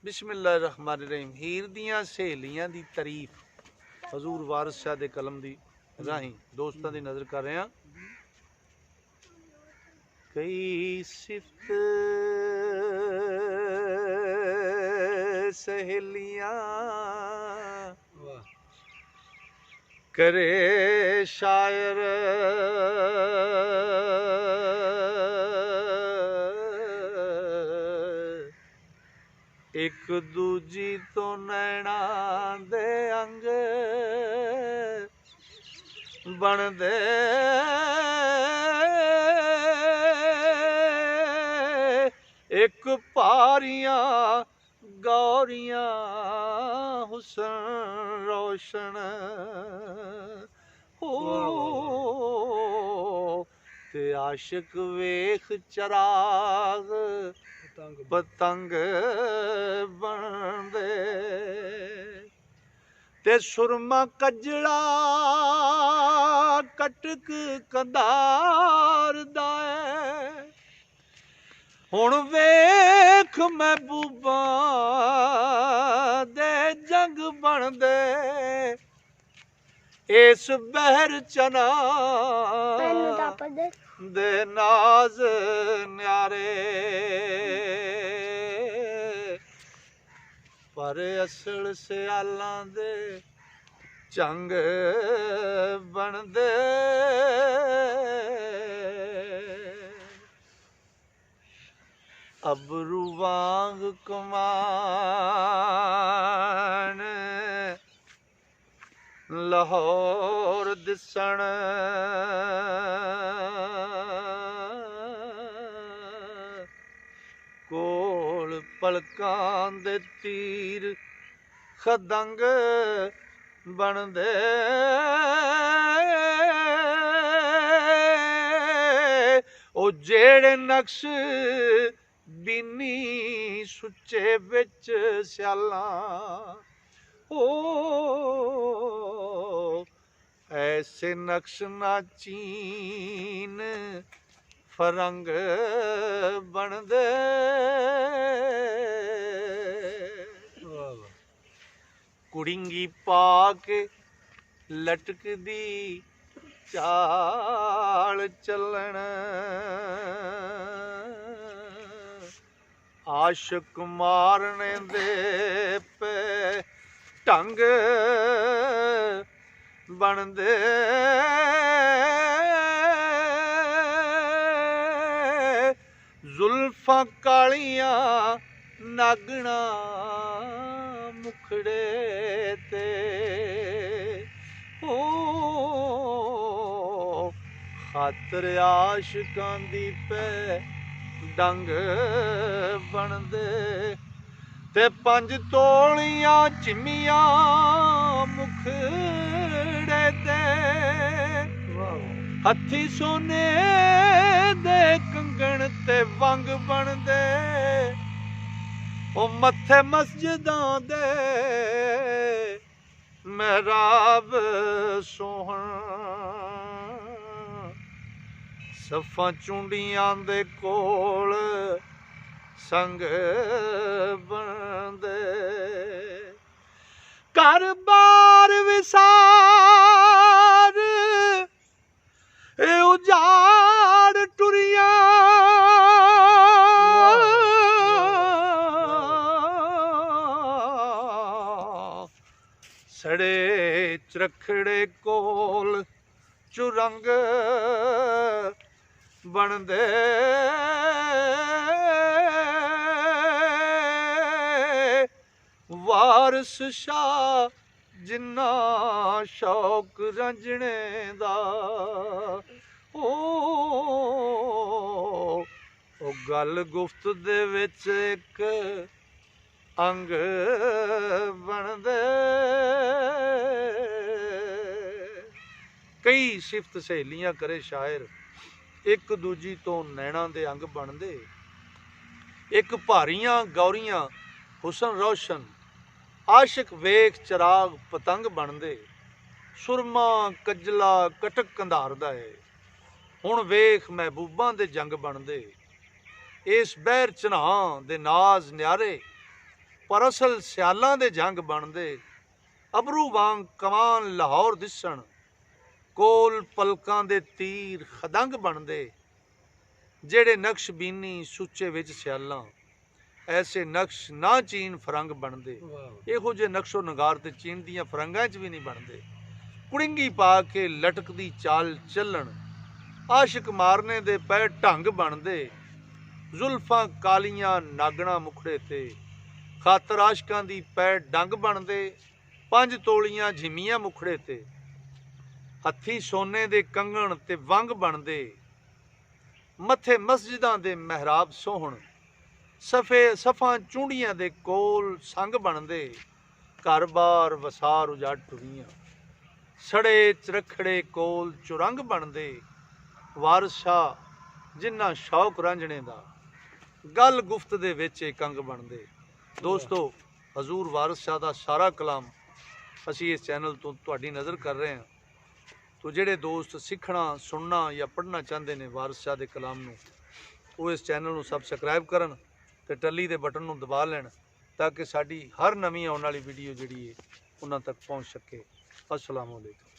बिस्मिल्लाहिर्रहमानिर्रहीम। हीर दियां सहेलियां दी तारीफ हजूर वारिस शाह दे कलम दी राही दोस्तां दी नज़र कर रहे हैं। कई सिफ्त सहेलियां करे शायर, एक दूजी तो नैना दे अंग बनदे, एक पारियां गौरियां हुसन रोशन हो ते आशिक वेख चराग पतंग बनदे, ते सुरमा कजड़ा कटक कंधार दा है। हुण वेख महबूबा दे जंग बनदे, इस बहर चना दे नाज न्यारे, पर असल सियालां दे चंग बनदे। अबरू वांग कमान लाहौर दिसण, कोल पलकां दे तीर खदंग बनदे, ओ जेड़े नक्श बीनी सुच्चे बिच स्यालां, ओ ऐसे नक्श ना चीन फरंग बनदे। कुड़िंगी पाके लटकदी चाल चलन, आशिक मारने दे पे ढंग बनदे, जुल्फां कालियां नागना मुखड़े ते, ओ खातर आशिकां दी पे डंग बनदे, ते पंज तोलियां चिम्मियां मुखड़े ते, हथी सोने दे कंगण ते वंग बनदे, ओ मत्थे मस्जिदां दे महराब सोहण, सफां चुंडियां दे कोल संग बनदे, घर बार विसार उजाड़ टुरियां, सड़े चरखड़े कोल चुरंग बनदे, वारिस शाह जिन्ना शौक रंजने दा, ओ गल गुफ्त दे विच एक अंग बनदे। कई सिफत सहेलियां करे शायर, एक दूजी तो नैना दे अंग बनदे, एक भारियां गौरियां हुसन रोशन, आशिक वेख चराग पतंग बनदे, सुरमा कजला कटक कंधार दा है। हुण वेख महबूबां दे जंग बनदे, इस बहर चन्हां दे नाज न्यारे, ਪਰ ਅਸਲ ਸਿਆਲਾਂ ਦੇ ਜੰਗ ਬਣਦੇ। ਅਬਰੂ ਵਾਂਗ ਕਮਾਨ ਲਾਹੌਰ ਦਿਸਣ, ਕੋਲ ਪਲਕਾਂ ਦੇ ਤੀਰ ਖਦੰਗ ਬਣਦੇ। ਜਿਹੜੇ ਨਕਸ਼ ਬੀਨੀ ਸੁੱਚੇ ਵਿੱਚ ਸਿਆਲਾਂ, ਐਸੇ ਨਕਸ਼ ਨਾ ਚੀਨ ਫਰੰਗ ਬਣਦੇ। ਇਹੋ ਜਿਹੇ ਨਕਸ਼ੋ ਨਗਾਰ ਤੇ ਚੀਨ ਦੀਆਂ ਫਰੰਗਾਂ 'ਚ ਵੀ ਨਹੀਂ ਬਣਦੇ। ਕੁੜਿੰਗੀ ਪਾ ਕੇ ਲਟਕਦੀ ਚਾਲ ਚੱਲਣ, ਆਸ਼ਿਕ ਮਾਰਨੇ ਦੇ ਪੈ ਢੰਗ ਬਣਦੇ। ਜ਼ੁਲਫਾਂ ਕਾਲੀਆਂ ਨਾਗਣਾ ਮੁਖੜੇ ਤੇ, ਖਾਤਰ ਆਸ਼ਕਾਂ ਦੀ ਪੈ ਡੰਗ ਬਣਦੇ। 5 ਤੋਲੀਆਂ ਝਿਮੀਆਂ ਮੁਖੜੇ ਤੇ, ਹੱਥੀ ਸੋਨੇ ਦੇ ਕੰਗਣ ਤੇ ਵੰਗ ਬਣਦੇ। ਮੱਥੇ ਮਸਜਿਦਾਂ ਦੇ ਮਹਿਰਾਬ ਸੋਹਣ, ਸਫਾਂ ਚੂੰਡੀਆਂ ਦੇ ਕੋਲ ਸੰਗ ਬਣਦੇ। ਘਰ-ਬਾਰ ਵਸਾਰ ਉਜਾੜ ਟੁਰੀਆਂ, ਸੜੇ ਚਰਖੜੇ ਕੋਲ ਚੁਰੰਗ ਬਣਦੇ। ਵਾਰਿਸ ਸ਼ਾਹ ਜਿੰਨਾ ਸ਼ੌਕ ਰਾਂਝਣੇ ਦਾ, ਗੱਲ ਗੁਫਤ ਦੇ ਵਿੱਚ ਇੱਕ ਅੰਗ ਬਣਦੇ। ਦੋਸਤੋ, ਹਜ਼ੂਰ ਵਾਰਿਸ ਸ਼ਾਹ ਦਾ ਸਾਰਾ ਕਲਾਮ ਅਸੀਂ ਇਸ ਚੈਨਲ ਤੋਂ ਤੁਹਾਡੀ ਨਜ਼ਰ ਕਰ ਰਹੇ ਹਾਂ। ਤੋ ਜਿਹੜੇ ਦੋਸਤ ਸਿੱਖਣਾ, ਸੁਣਨਾ ਜਾਂ ਪੜ੍ਹਨਾ ਚਾਹੁੰਦੇ ਨੇ ਵਾਰਿਸ ਸ਼ਾਹ ਦੇ ਕਲਾਮ ਨੂੰ, ਉਹ ਇਸ ਚੈਨਲ ਨੂੰ ਸਬਸਕ੍ਰਾਈਬ ਕਰਨ ਤੇ ਟੱਲੀ ਦੇ ਬਟਨ ਨੂੰ ਦਬਾ ਲੈਣ, ਤਾਂ ਕਿ ਸਾਡੀ ਹਰ ਨਵੀਂ ਆਉਣ ਵਾਲੀ ਵੀਡੀਓ ਜਿਹੜੀ ਹੈ ਉਹਨਾਂ ਤੱਕ ਪਹੁੰਚ ਸਕੇ। अस्सलाम वालेकुम।